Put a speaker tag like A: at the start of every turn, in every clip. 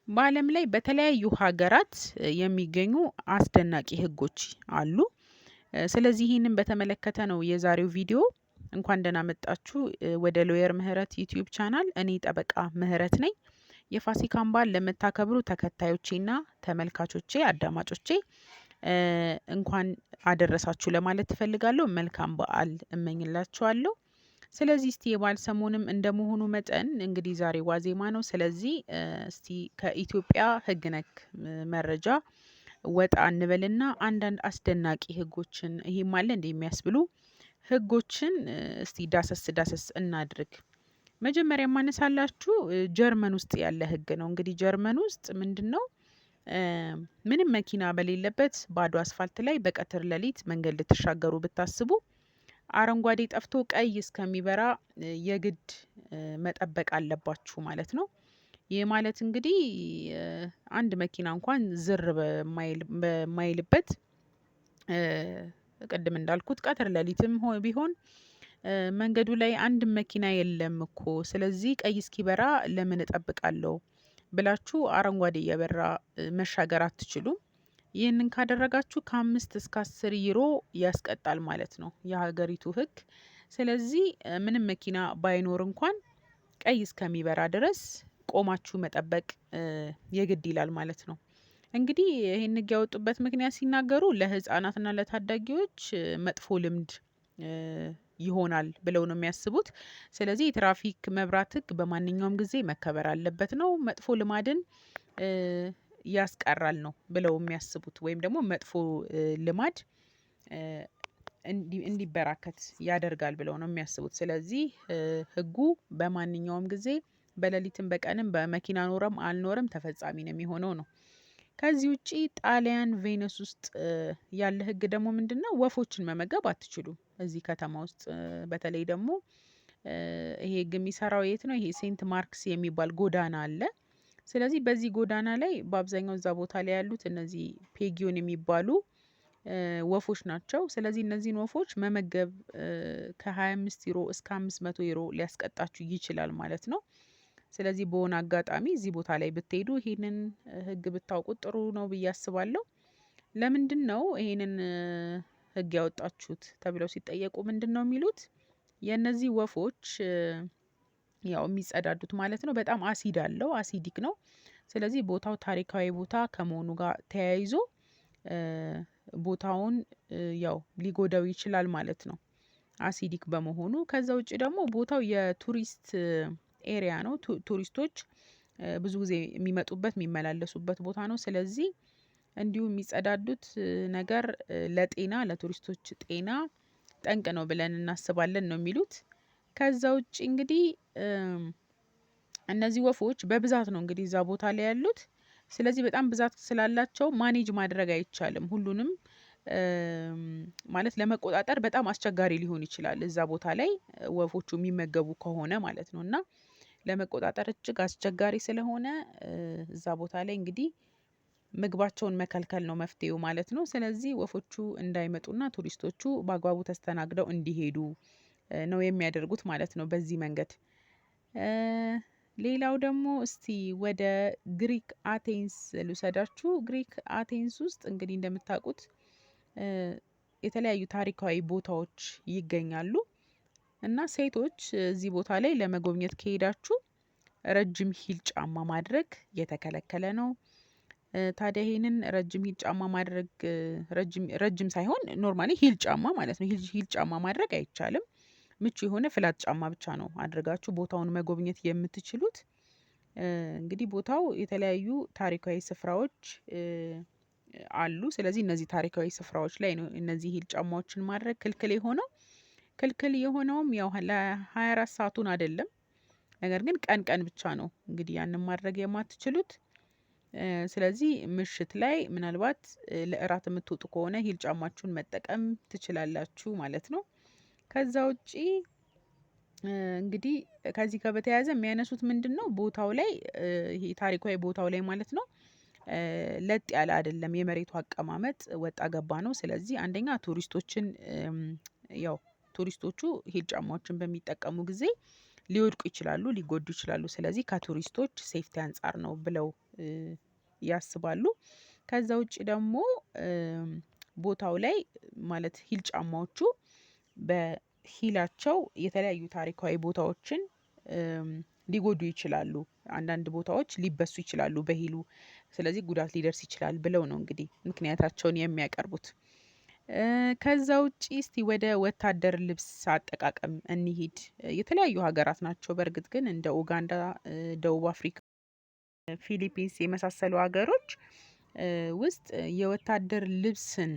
A: በዓለም ላይ በተለያዩ ሀገራት የሚገኙ አስደናቂ ህጎች አሉ። ስለዚህ ይህንን በተመለከተ ነው የዛሬው ቪዲዮ። እንኳን ደህና መጣችሁ ወደ ሎየር ምህረት ዩቲዩብ ቻናል። እኔ ጠበቃ ምህረት ነኝ። የፋሲካን በዓል ለምታከብሩ ተከታዮቼና ተመልካቾቼ አዳማጮቼ እንኳን አደረሳችሁ ለማለት እፈልጋለሁ። መልካም በዓል እመኝላችኋለሁ። ስለዚህ እስቲ የበዓል ሰሞንም እንደመሆኑ መጠን እንግዲህ ዛሬ ዋዜማ ነው። ስለዚህ እስቲ ከኢትዮጵያ ህግ ነክ መረጃ ወጣ እንበልና አንዳንድ አስደናቂ ህጎችን ይሄም አለ እንደ የሚያስብሉ ህጎችን እስቲ ዳሰስ እናድርግ። መጀመሪያ የማነሳላችሁ ጀርመን ውስጥ ያለ ህግ ነው። እንግዲህ ጀርመን ውስጥ ምንድነው? ምንም መኪና በሌለበት ባዶ አስፋልት ላይ በቀትር ሌሊት መንገድ ልትሻገሩ ብታስቡ አረንጓዴ ጠፍቶ ቀይ እስከሚበራ የግድ መጠበቅ አለባችሁ ማለት ነው። ይህ ማለት እንግዲህ አንድ መኪና እንኳን ዝር በማይልበት ቅድም እንዳልኩት ቀትር ሌሊትም ቢሆን መንገዱ ላይ አንድም መኪና የለም እኮ ስለዚህ ቀይ እስኪበራ ለምን እጠብቃለሁ ብላችሁ አረንጓዴ እየበራ መሻገር አትችሉም። ይህንን ካደረጋችሁ ከ5 እስከ 10 ዩሮ ያስቀጣል ማለት ነው የሀገሪቱ ህግ። ስለዚህ ምንም መኪና ባይኖር እንኳን ቀይ እስከሚበራ ድረስ ቆማችሁ መጠበቅ የግድ ይላል ማለት ነው። እንግዲህ ይሄን ህግ ያወጡበት ምክንያት ሲናገሩ ለህፃናትና ለታዳጊዎች መጥፎ ልምድ ይሆናል ብለው ነው የሚያስቡት። ስለዚህ የትራፊክ መብራት ህግ በማንኛውም ጊዜ መከበር አለበት ነው። መጥፎ ልማድን ያስቀራል ነው ብለው የሚያስቡት ወይም ደግሞ መጥፎ ልማድ እንዲበራከት ያደርጋል ብለው ነው የሚያስቡት። ስለዚህ ህጉ በማንኛውም ጊዜ በሌሊትም በቀንም በመኪና ኖረም አልኖረም ተፈጻሚ ነው የሚሆነው ነው። ከዚህ ውጪ ጣሊያን ቬነስ ውስጥ ያለ ህግ ደግሞ ምንድነው? ወፎችን መመገብ አትችሉም እዚህ ከተማ ውስጥ በተለይ ደግሞ ይሄ ህግ የሚሰራው የት ነው? ይሄ ሴንት ማርክስ የሚባል ጎዳና አለ። ስለዚህ በዚህ ጎዳና ላይ በአብዛኛው እዛ ቦታ ላይ ያሉት እነዚህ ፔጊዮን የሚባሉ ወፎች ናቸው። ስለዚህ እነዚህን ወፎች መመገብ ከ25 ዩሮ እስከ 500 ዩሮ ሊያስቀጣችሁ ይችላል ማለት ነው። ስለዚህ በሆነ አጋጣሚ እዚህ ቦታ ላይ ብትሄዱ ይሄንን ህግ ብታውቁት ጥሩ ነው ብዬ አስባለሁ። ለምንድነው ይሄንን ህግ ያወጣችሁት ተብለው ሲጠየቁ ምንድነው የሚሉት? የእነዚህ ወፎች ያው የሚጸዳዱት ማለት ነው በጣም አሲድ አለው አሲዲክ ነው። ስለዚህ ቦታው ታሪካዊ ቦታ ከመሆኑ ጋር ተያይዞ ቦታውን ያው ሊጎዳው ይችላል ማለት ነው። አሲዲክ በመሆኑ ከዛ ውጪ ደግሞ ቦታው የቱሪስት ኤሪያ ነው። ቱሪስቶች ብዙ ጊዜ የሚመጡበት የሚመላለሱበት ቦታ ነው። ስለዚህ እንዲሁ የሚጸዳዱት ነገር ለጤና ለቱሪስቶች ጤና ጠንቅ ነው ብለን እናስባለን ነው የሚሉት። ከዛ ውጪ እንግዲህ እነዚህ ወፎች በብዛት ነው እንግዲህ እዛ ቦታ ላይ ያሉት። ስለዚህ በጣም ብዛት ስላላቸው ማኔጅ ማድረግ አይቻልም ሁሉንም ማለት ለመቆጣጠር በጣም አስቸጋሪ ሊሆን ይችላል እዛ ቦታ ላይ ወፎቹ የሚመገቡ ከሆነ ማለት ነው። እና ለመቆጣጠር እጅግ አስቸጋሪ ስለሆነ እዛ ቦታ ላይ እንግዲህ ምግባቸውን መከልከል ነው መፍትሄው ማለት ነው። ስለዚህ ወፎቹ እንዳይመጡና ቱሪስቶቹ በአግባቡ ተስተናግደው እንዲሄዱ ነው የሚያደርጉት ማለት ነው። በዚህ መንገድ ሌላው ደግሞ እስቲ ወደ ግሪክ አቴንስ ልውሰዳችሁ። ግሪክ አቴንስ ውስጥ እንግዲህ እንደምታውቁት የተለያዩ ታሪካዊ ቦታዎች ይገኛሉ። እና ሴቶች እዚህ ቦታ ላይ ለመጎብኘት ከሄዳችሁ ረጅም ሂል ጫማ ማድረግ የተከለከለ ነው። ታዲያ ይሄንን ረጅም ሂል ጫማ ማድረግ ረጅም ሳይሆን ኖርማሊ ሂል ጫማ ማለት ነው ሂል ጫማ ማድረግ አይቻልም። ምቹ የሆነ ፍላት ጫማ ብቻ ነው አድርጋችሁ ቦታውን መጎብኘት የምትችሉት። እንግዲህ ቦታው የተለያዩ ታሪካዊ ስፍራዎች አሉ። ስለዚህ እነዚህ ታሪካዊ ስፍራዎች ላይ ነው እነዚህ ሂል ጫማዎችን ማድረግ ክልክል የሆነው። ክልክል የሆነውም ያው ለ24 ሰአቱን አይደለም። ነገር ግን ቀን ቀን ብቻ ነው እንግዲህ ያንን ማድረግ የማትችሉት። ስለዚህ ምሽት ላይ ምናልባት ለእራት የምትወጡ ከሆነ ሂል ጫማችሁን መጠቀም ትችላላችሁ ማለት ነው። ከዛ ውጪ እንግዲህ ከዚህ ጋር በተያያዘ የሚያነሱት ምንድነው? ቦታው ላይ ይሄ ታሪካዊ ቦታው ላይ ማለት ነው ለጥ ያለ አይደለም የመሬቱ አቀማመጥ ወጣ ገባ ነው። ስለዚህ አንደኛ ቱሪስቶችን ያው ቱሪስቶቹ ሂል ጫማዎችን በሚጠቀሙ ጊዜ ሊወድቁ ይችላሉ ሊጎዱ ይችላሉ። ስለዚህ ከቱሪስቶች ሴፍቲ አንፃር ነው ብለው ያስባሉ። ከዛ ውጪ ደግሞ ቦታው ላይ ማለት ሂል ጫማዎቹ በሂላቸው የተለያዩ ታሪካዊ ቦታዎችን ሊጎዱ ይችላሉ። አንዳንድ ቦታዎች ሊበሱ ይችላሉ በሂሉ። ስለዚህ ጉዳት ሊደርስ ይችላል ብለው ነው እንግዲህ ምክንያታቸውን የሚያቀርቡት። ከዛ ውጪ እስቲ ወደ ወታደር ልብስ አጠቃቀም እንሂድ። የተለያዩ ሀገራት ናቸው በእርግጥ ግን እንደ ኡጋንዳ፣ ደቡብ አፍሪካ፣ ፊሊፒንስ የመሳሰሉ ሀገሮች ውስጥ የወታደር ልብስን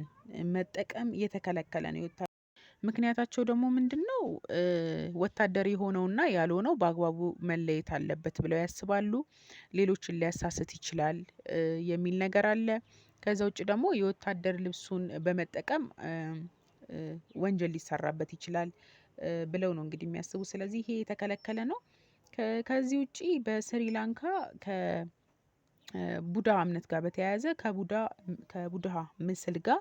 A: መጠቀም የተከለከለ ነው። ምክንያታቸው ደግሞ ምንድነው? ወታደር የሆነውና ያልሆነው በአግባቡ መለየት አለበት ብለው ያስባሉ። ሌሎችን ሊያሳስት ይችላል የሚል ነገር አለ። ከዛ ውጪ ደግሞ የወታደር ልብሱን በመጠቀም ወንጀል ሊሰራበት ይችላል ብለው ነው እንግዲህ የሚያስቡት። ስለዚህ ይሄ የተከለከለ ነው። ከዚህ ውጪ በስሪላንካ ከቡድሃ እምነት ጋር በተያያዘ ከቡድሃ ምስል ጋር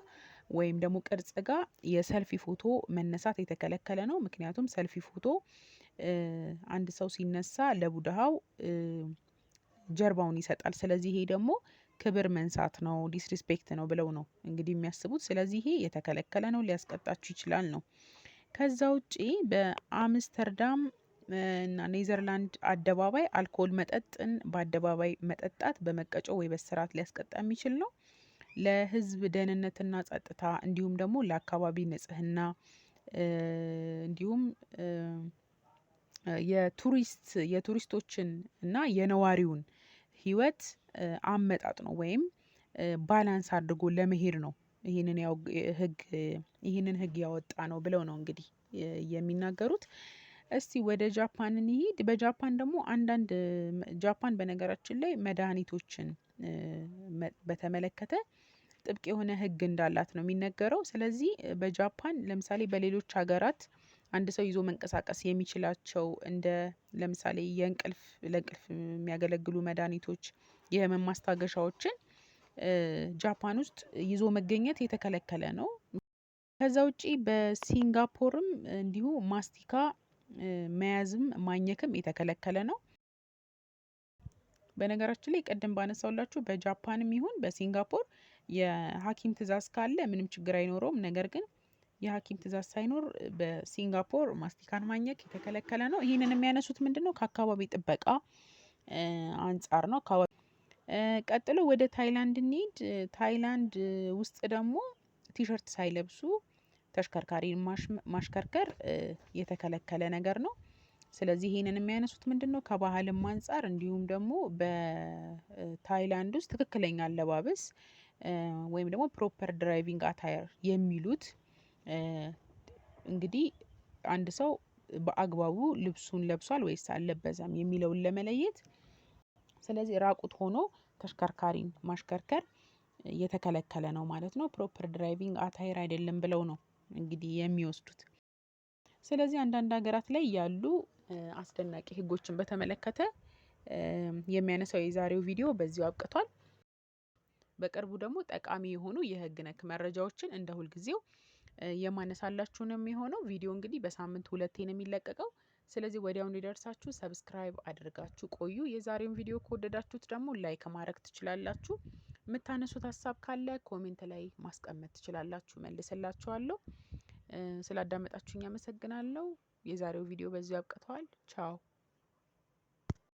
A: ወይም ደግሞ ቅርጽ ጋር የሰልፊ ፎቶ መነሳት የተከለከለ ነው። ምክንያቱም ሰልፊ ፎቶ አንድ ሰው ሲነሳ ለቡድሃው ጀርባውን ይሰጣል። ስለዚህ ይሄ ደግሞ ክብር መንሳት ነው፣ ዲስሪስፔክት ነው ብለው ነው እንግዲህ የሚያስቡት። ስለዚህ ይሄ የተከለከለ ነው፣ ሊያስቀጣችሁ ይችላል ነው። ከዛ ውጪ በአምስተርዳም እና ኔዘርላንድ አደባባይ አልኮል መጠጥን በአደባባይ መጠጣት በመቀጮ ወይ በስርዓት ሊያስቀጣ የሚችል ነው። ለህዝብ ደህንነትና ጸጥታ እንዲሁም ደግሞ ለአካባቢ ንጽህና እንዲሁም የቱሪስቶችን እና የነዋሪውን ህይወት አመጣጥ ነው ወይም ባላንስ አድርጎ ለመሄድ ነው ይህንን ህግ ያወጣ ነው ብለው ነው እንግዲህ የሚናገሩት። እስቲ ወደ ጃፓን እንሂድ። በጃፓን ደግሞ ጃፓን በነገራችን ላይ መድኃኒቶችን በተመለከተ ጥብቅ የሆነ ህግ እንዳላት ነው የሚነገረው። ስለዚህ በጃፓን ለምሳሌ በሌሎች ሀገራት አንድ ሰው ይዞ መንቀሳቀስ የሚችላቸው እንደ ለምሳሌ ለእንቅልፍ የሚያገለግሉ መድኃኒቶች፣ የህመም ማስታገሻዎችን ጃፓን ውስጥ ይዞ መገኘት የተከለከለ ነው። ከዛ ውጪ በሲንጋፖርም እንዲሁ ማስቲካ መያዝም ማኘክም የተከለከለ ነው። በነገራችን ላይ ቅድም ባነሳሁላችሁ በጃፓንም ይሁን በሲንጋፖር የሀኪም ትእዛዝ ካለ ምንም ችግር አይኖረውም። ነገር ግን የሀኪም ትእዛዝ ሳይኖር በሲንጋፖር ማስቲካን ማኘክ የተከለከለ ነው። ይህንን የሚያነሱት ምንድነው? ከአካባቢ ጥበቃ አንፃር ነው። ቀጥሎ ወደ ታይላንድ እንሂድ። ታይላንድ ውስጥ ደግሞ ቲሸርት ሳይለብሱ ተሽከርካሪን ማሽከርከር የተከለከለ ነገር ነው። ስለዚህ ይሄንን የሚያነሱት ምንድነው? ከባህልም አንፃር እንዲሁም ደግሞ በታይላንድ ውስጥ ትክክለኛ አለባበስ ወይም ደግሞ ፕሮፐር ድራይቪንግ አታየር የሚሉት እንግዲህ አንድ ሰው በአግባቡ ልብሱን ለብሷል ወይስ አልለበሰም የሚለውን ለመለየት፣ ስለዚህ ራቁት ሆኖ ተሽከርካሪን ማሽከርከር የተከለከለ ነው ማለት ነው። ፕሮፐር ድራይቪንግ አታየር አይደለም ብለው ነው እንግዲህ የሚወስዱት። ስለዚህ አንዳንድ ሀገራት ላይ ያሉ አስደናቂ ህጎችን በተመለከተ የሚያነሳው የዛሬው ቪዲዮ በዚሁ አብቅቷል። በቅርቡ ደግሞ ጠቃሚ የሆኑ የህግ ነክ መረጃዎችን እንደ ሁልጊዜው የማነሳላችሁ ነው የሚሆነው። ቪዲዮ እንግዲህ በሳምንት 2 ነው የሚለቀቀው። ስለዚህ ወዲያው እንዲደርሳችሁ ሰብስክራይብ አድርጋችሁ ቆዩ። የዛሬውን ቪዲዮ ከወደዳችሁት ደግሞ ላይክ ማድረግ ትችላላችሁ። የምታነሱት ሀሳብ ካለ ኮሜንት ላይ ማስቀመጥ ትችላላችሁ፣ መልስላችኋለሁ። ስላዳመጣችሁኝ አመሰግናለሁ። የዛሬው ቪዲዮ በዚሁ አብቅቷል። ቻው